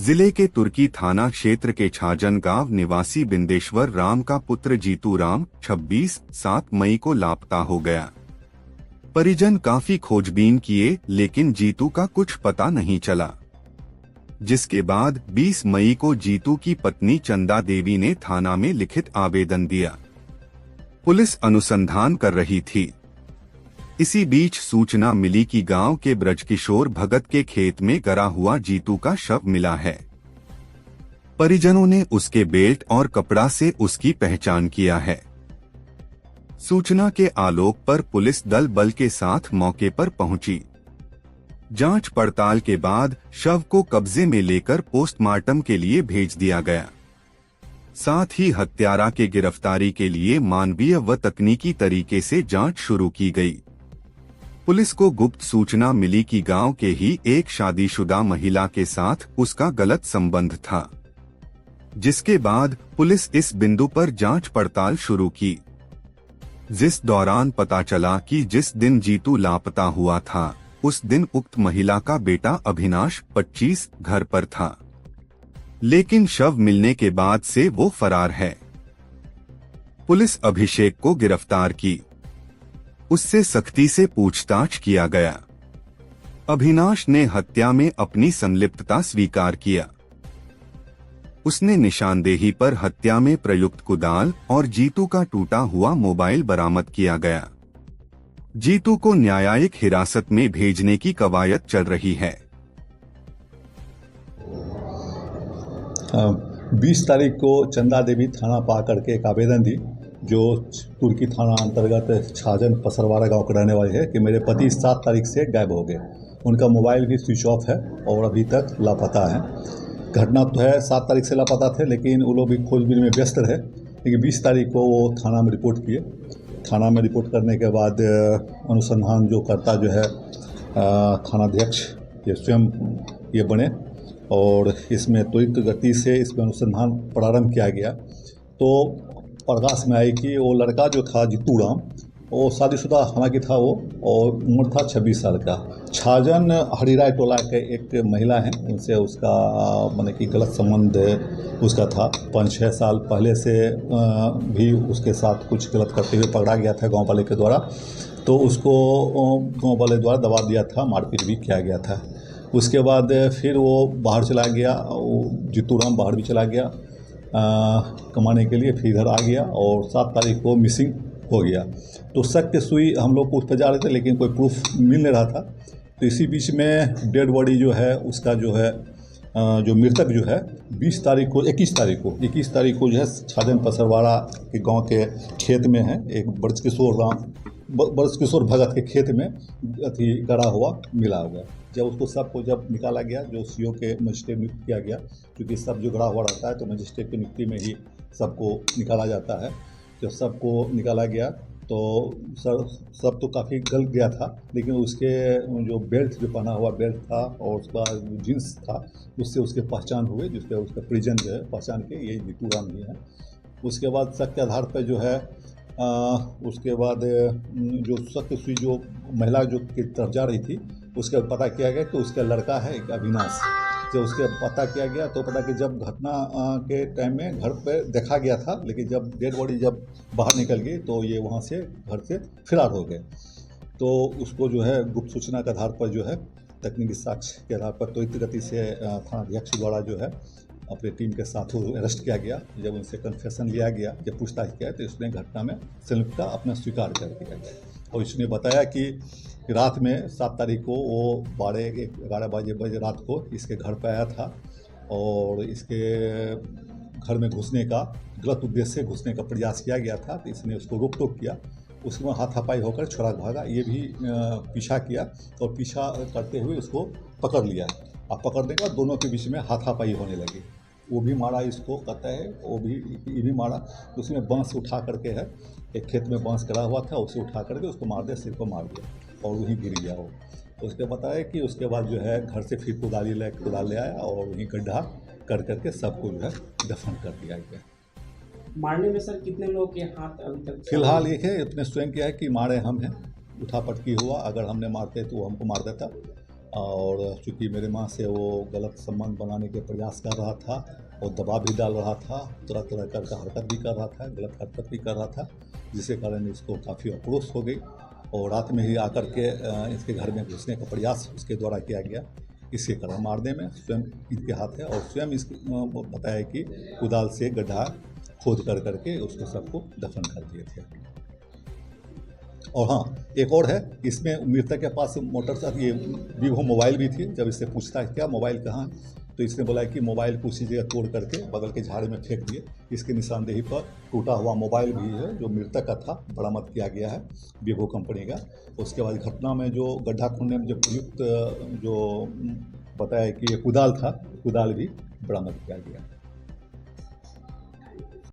जिले के तुर्की थाना क्षेत्र के छाजन गांव निवासी बिंदेश्वर राम का पुत्र जीतू राम 7 मई को लापता हो गया। परिजन काफी खोजबीन किए लेकिन जीतू का कुछ पता नहीं चला, जिसके बाद 20 मई को जीतू की पत्नी चंदा देवी ने थाना में लिखित आवेदन दिया। पुलिस अनुसंधान कर रही थी। इसी बीच सूचना मिली कि गांव के ब्रजकिशोर भगत के खेत में गड़ा हुआ जीतू का शव मिला है। परिजनों ने उसके बेल्ट और कपड़ा से उसकी पहचान किया है। सूचना के आलोक पर पुलिस दल बल के साथ मौके पर पहुंची। जांच पड़ताल के बाद शव को कब्जे में लेकर पोस्टमार्टम के लिए भेज दिया गया। साथ ही हत्यारा के गिरफ्तारी के लिए मानवीय व तकनीकी तरीके से जांच शुरू की गई। पुलिस को गुप्त सूचना मिली कि गांव के ही एक शादीशुदा महिला के साथ उसका गलत संबंध था, जिसके बाद पुलिस इस बिंदु पर जांच पड़ताल शुरू की। जिस दौरान पता चला कि जिस दिन जीतू लापता हुआ था उस दिन उक्त महिला का बेटा अभिनाश 25 घर पर था, लेकिन शव मिलने के बाद से वो फरार है। पुलिस अभिषेक को गिरफ्तार की। उससे सख्ती से पूछताछ किया गया। अभिनाश ने हत्या में अपनी संलिप्तता स्वीकार किया। उसने निशानदेही पर हत्या में प्रयुक्त कुदाल और जीतू का टूटा हुआ मोबाइल बरामद किया गया। जीतू को न्यायिक हिरासत में भेजने की कवायद चल रही है। 20 तारीख को चंदा देवी थाना पा करके एक आवेदन दी, जो तुर्की थाना अंतर्गत छाजन पसरवाड़ा गांव के रहने वाले है कि मेरे पति 7 तारीख से गायब हो गए। उनका मोबाइल भी स्विच ऑफ है और अभी तक लापता है। घटना तो है 7 तारीख से लापता थे, लेकिन वो लोग भी खोजबीन में व्यस्त रहे। लेकिन 20 तारीख को वो थाना में रिपोर्ट किए। थाना में रिपोर्ट करने के बाद अनुसंधान जो करता जो है थानाध्यक्ष ये स्वयं ये बने और इसमें त्वरित गति से इसमें अनुसंधान प्रारंभ किया गया। तो प्रकाश में आई कि वो लड़का जो था जीतू राम, वो शादीशुदा हालांकि था वो, और उम्र था 26 साल का। छाजन हरिराय टोला के एक महिला हैं, उनसे उसका माने कि गलत संबंध उसका था। 5-6 साल पहले से भी उसके साथ कुछ गलत करते हुए पकड़ा गया था गांव वाले के द्वारा। तो उसको गांव वाले द्वारा दबा दिया था, मारपीट भी किया गया था। उसके बाद फिर वो बाहर चला गया, वो जीतू राम बाहर भी चला गया कमाने के लिए, फिर इधर आ गया और 7 तारीख को मिसिंग हो गया। तो शक की सुई हम लोग पूछते जा रहे थे, लेकिन कोई प्रूफ मिल नहीं रहा था। तो इसी बीच में डेड बॉडी जो है उसका जो है जो मृतक जो है 21 तारीख को जो है छाजन पसरवाड़ा के गांव के खेत में है, एक ब्रजकिशोर भगत के खेत में गड़ा हुआ मिला हुआ। जब उसको सबको जब निकाला गया, जो सीओ के मजिस्ट्रेट नियुक्त किया गया, क्योंकि सब जो गड़ा हुआ रहता है तो मजिस्ट्रेट की नियुक्ति में ही सबको निकाला जाता है। जब सबको निकाला गया तो सब तो काफ़ी गल गया था, लेकिन उसके जो बेल्ट जो पहना हुआ बेल्ट था और उसका जो जीन्स था उससे उसके पहचान हुए, जिसके उसका परिजन जो है पहचान के ये जीतू राम ही है। उसके बाद शक के आधार पर जो है उसके बाद जो शक सुई जो महिला जो की तरफ जा रही थी उसका पता किया गया कि उसका लड़का है एक अविनाश। जब उसके पता किया गया तो पता कि जब घटना के टाइम में घर पे देखा गया था, लेकिन जब डेड बॉडी जब बाहर निकल गई तो ये वहाँ से घर से फरार हो गए। तो उसको जो है गुप्त सूचना के आधार पर जो है तकनीकी साक्ष्य के आधार पर त्वरित गति से थानाध्यक्ष द्वारा जो है अपनी टीम के साथ अरेस्ट किया गया। जब उनसे कन्फेशन लिया गया, जब पूछताछ किया तो इसने घटना में संलिप्तता अपना स्वीकार कर दिया गया और इसने बताया कि रात में 7 तारीख को वो 11 बजे रात को इसके घर पर आया था और इसके घर में घुसने का गलत उद्देश्य से घुसने का प्रयास किया गया था। तो इसने उसको रोक टोक किया, उसमें हाथापाई होकर छोड़ा भागा। ये भी पीछा किया और पीछा करते हुए उसको पकड़ लिया और पकड़ने के बाद दोनों के बीच में हाथापाई होने लगी। वो भी मारा इसको, कहता है ये भी मारा। तो उसने बांस उठा करके है, एक खेत में बांस गड़ा हुआ था, उसे उठा करके उसको मार दिया, सिर को मार दिया और वहीं गिर गया वो। तो उसके बताया कि उसके बाद जो है घर से फिर कुदाल ले आया और वहीं गड्ढा कर करके सबको जो है दफन कर दिया गया। मारने में सर कितने लोग के हाथ अभी तक? फिलहाल ये है, अपने स्वयं किया है कि मारे हम हैं, उठा पटकी हुआ, अगर हमने मारते तो वो हमको मार देता और चूँकि मेरे माँ से वो गलत संबंध बनाने के प्रयास कर रहा था और दबाव भी डाल रहा था, तरह तरह का हरकत भी कर रहा था, गलत हरकत भी कर रहा था, जिसके कारण इसको काफ़ी आक्रोश हो गई और रात में ही आकर के इसके घर में घुसने का प्रयास उसके द्वारा किया गया। इसके कारण मारने में स्वयं इनके हाथ है और स्वयं इस बताया कि कुदाल से गड्ढा खोद कर करके उसको सबको दफन कर दिए थे। और हाँ, एक और है, इसमें मृतक के पास मोटरसाइकिल ये वीवो मोबाइल भी थी। जब इससे पूछता है क्या मोबाइल कहाँ है, तो इसने बोला कि मोबाइल को उसी जगह तोड़ करके बगल के झाड़ में फेंक दिए। इसकी निशानदेही पर टूटा हुआ मोबाइल भी है जो मृतक का था, बरामद किया गया है वीवो कंपनी का। उसके बाद घटना में जो गड्ढा खोदने में जो प्रयुक्त जो बताया कि ये कुदाल था, कुदाल भी बरामद किया गया।